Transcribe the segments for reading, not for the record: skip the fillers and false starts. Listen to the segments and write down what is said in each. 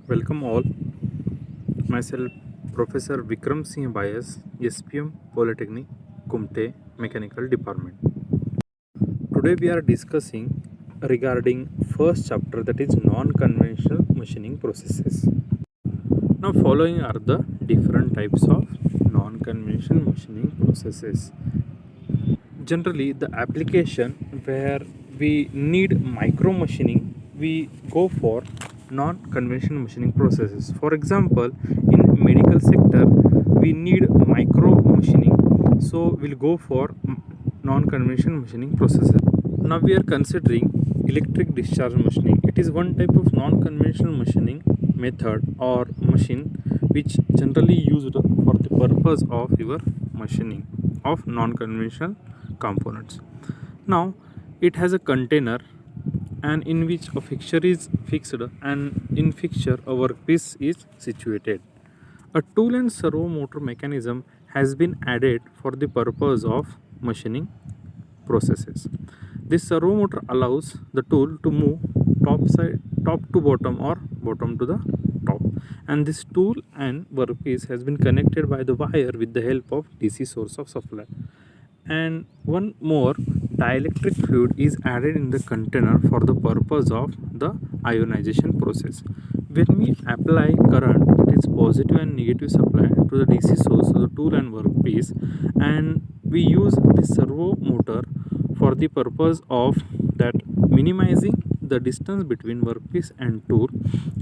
Welcome all. Myself, Professor Vikram Singh Bias, SPM Polytechnic, Kumte Mechanical Department. Today we are discussing regarding first chapter, that is non-conventional machining processes. Now following are the different types of non-conventional machining processes. Generally, the application where we need micro machining, we go for non-conventional machining processes. For example, in medical sector we need micro machining, so we'll go for non-conventional machining processes. Now we are considering electric discharge machining. It is one type of non-conventional machining method or machine which generally used for the purpose of your machining of non-conventional components. Now it has a container and in which a fixture is fixed, and in fixture a workpiece is situated. A tool and servo motor mechanism has been added for the purpose of machining processes. This servo motor allows the tool to move top to bottom or bottom to the top, and this tool and workpiece has been connected by the wire with the help of DC source of supply. And one more, dielectric fluid is added in the container for the purpose of the ionization process. When we apply current, that is positive and negative supply, to the DC source of the tool and workpiece, and we use the servo motor for the purpose of that minimizing the distance between workpiece and tool.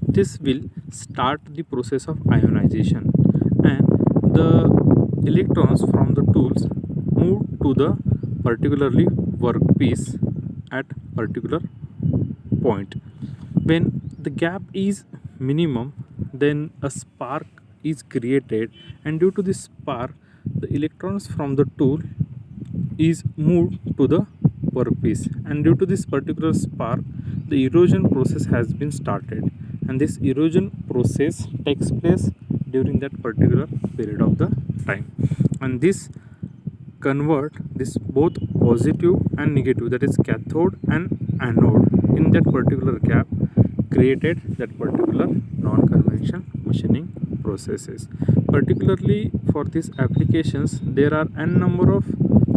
This will start the process of ionization, and the electrons from the tools move to the particularly workpiece at particular point. When the gap is minimum, then a spark is created, and due to this spark the electrons from the tool is moved to the workpiece, and due to this particular spark the erosion process has been started, and this erosion process takes place during that particular period of the time, and this convert this both positive and negative, that is cathode and anode, in that particular gap created that particular non-conventional machining processes. Particularly for these applications there are n number of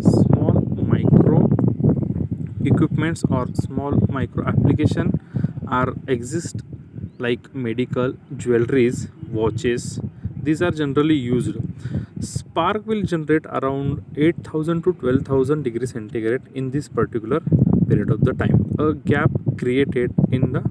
small micro equipments or small micro application are exist, like medical, jewelries, watches. These are generally used. Spark will generate around 8000 to 12,000 degrees centigrade in this particular period of the time. A gap created in the